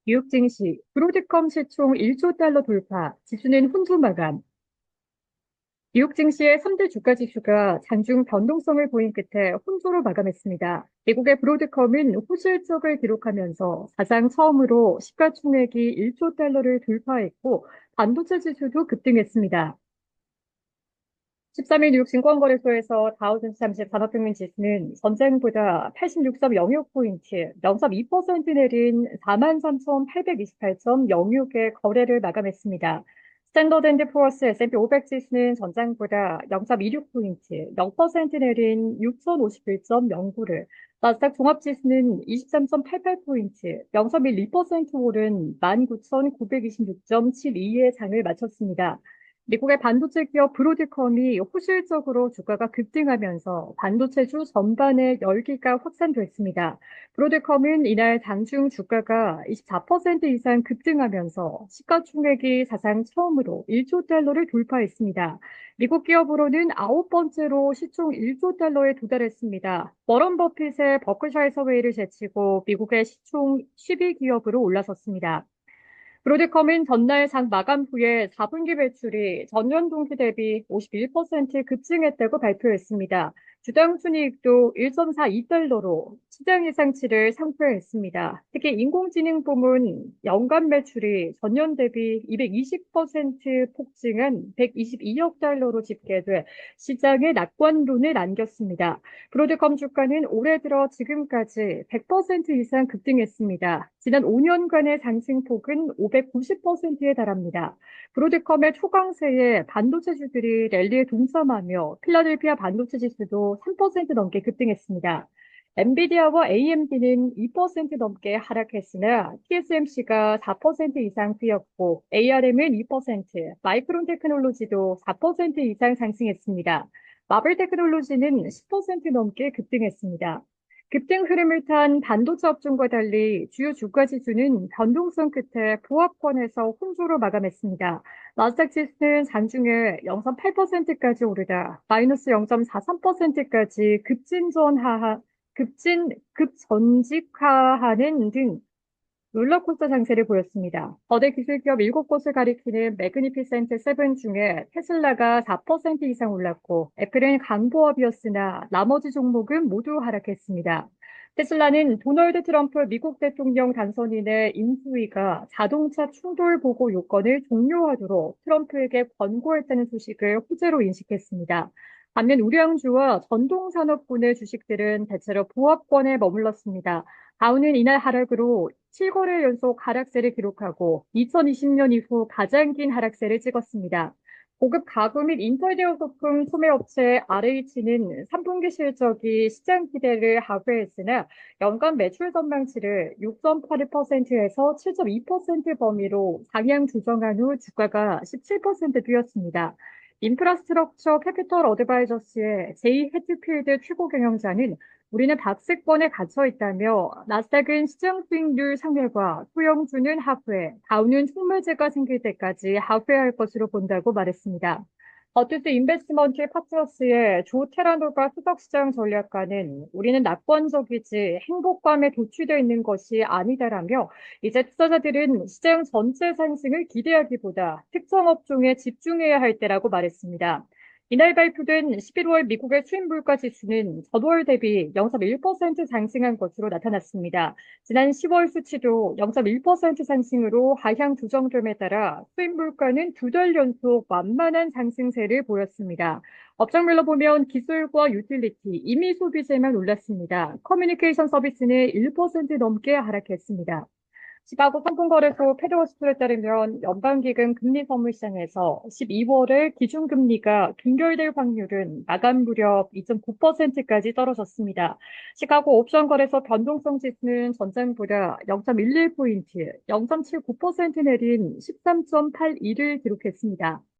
뉴욕 증시, 브로드컴 시총 1조 달러 돌파, 지수는 혼조 마감. 뉴욕 증시의 3대 주가 지수가 장중 변동성을 보인 끝에 혼조로 마감했습니다. 미국의 브로드컴은 호실적을 기록하면서 사상 처음으로 시가총액이 1조 달러를 돌파했고, 반도체 지수도 급등했습니다. 13일 뉴욕 증권거래소에서 다우존스 30 산업평균 지수는 전장보다 86.06포인트, 0.2% 내린 43,828.06의 거래를 마감했습니다. 스탠더드 앤드 푸어스 S&P 500 지수는 전장보다 0.26포인트, 0% 내린 6,051.09를, 나스닥 종합지수는 23.88포인트, 0.12% 오른 19,926.72의 장을 마쳤습니다. 미국의 반도체 기업 브로드컴이 호실적으로 주가가 급등하면서 반도체주 전반에 열기가 확산됐습니다. 브로드컴은 이날 장중 주가가 24% 이상 급등하면서 시가총액이 사상 처음으로 1조 달러를 돌파했습니다. 미국 기업으로는 아홉 번째로 시총 1조 달러에 도달했습니다. 워런 버핏의 버크샤이 서웨이를 제치고 미국의 시총 10위 기업으로 올라섰습니다. 브로드컴은 전날 장 마감 후에 4분기 매출이 전년 동기 대비 51% 급증했다고 발표했습니다. 주당 순이익도 1.42달러로 시장 예상치를 상회했습니다. 특히 인공지능 부문 연간 매출이 전년 대비 220% 폭증한 122억 달러로 집계돼 시장에 낙관론을 안겼습니다. 브로드컴 주가는 올해 들어 지금까지 100% 이상 급등했습니다. 지난 5년간의 상승폭은 590%에 달합니다. 브로드컴의 초강세에 반도체주들이 랠리에 동참하며 필라델피아 반도체 지수도 3% 넘게 급등했습니다. 엔비디아와 AMD는 2% 넘게 하락했으나 TSMC가 4% 이상 뛰었고 ARM은 2%, 마이크론 테크놀로지도 4% 이상 상승했습니다. 마블 테크놀로지는 10% 넘게 급등했습니다. 급등 흐름을 탄 반도체 업종과 달리 주요 주가 지수는 변동성 끝에 보합권에서 혼조로 마감했습니다. 나스닥 지수는 장중에 0.8%까지 오르다 마이너스 0.43%까지 급전직하하는 등 롤러코스터 장세를 보였습니다. 거대 기술기업 7곳을 가리키는 매그니피센트 세븐 중에 테슬라가 4% 이상 올랐고 애플은 강보합이었으나 나머지 종목은 모두 하락했습니다. 테슬라는 도널드 트럼프 미국 대통령 당선인의 인수위가 자동차 충돌 보고 요건을 종료하도록 트럼프에게 권고했다는 소식을 호재로 인식했습니다. 반면 우량주와 전동산업군의 주식들은 대체로 보합권에 머물렀습니다. 다우는 이날 하락으로 7거래 연속 하락세를 기록하고 2020년 이후 가장 긴 하락세를 찍었습니다. 고급 가구 및 인테리어 소품 소매업체 RH는 3분기 실적이 시장 기대를 하회했으나 연간 매출 전망치를 6.8%에서 7.2% 범위로 상향 조정한 후 주가가 17% 뛰었습니다. 인프라스트럭처 캐피털 어드바이저스의 제이 해트필드 최고 경영자는 우리는 박스권에 갇혀 있다며 나스닥은 시장 수익률 상회과 소형주는 하회, 다우는 촉매제가 생길 때까지 하회할 것으로 본다고 말했습니다. 버티스 인베스트먼트 파트너스의 조 테라노가 수석시장 전략가는 우리는 낙관적이지 행복감에 도취되어 있는 것이 아니다라며 이제 투자자들은 시장 전체 상승을 기대하기보다 특정 업종에 집중해야 할 때라고 말했습니다. 이날 발표된 11월 미국의 수입 물가 지수는 전월 대비 0.1% 상승한 것으로 나타났습니다. 지난 10월 수치도 0.1% 상승으로 하향 조정됨에 따라 수입 물가는 두 달 연속 완만한 상승세를 보였습니다. 업종별로 보면 기술과 유틸리티, 임의 소비재만 올랐습니다. 커뮤니케이션 서비스는 1% 넘게 하락했습니다. 시카고 상품거래소 페드워스토에 따르면 연방기금 금리 선물 시장에서 12월에 기준금리가 동결될 확률은 마감 무렵 2.9%까지 떨어졌습니다. 시카고 옵션거래소 변동성 지수는 전장보다 0.11포인트, 0.79% 내린 13.81을 기록했습니다.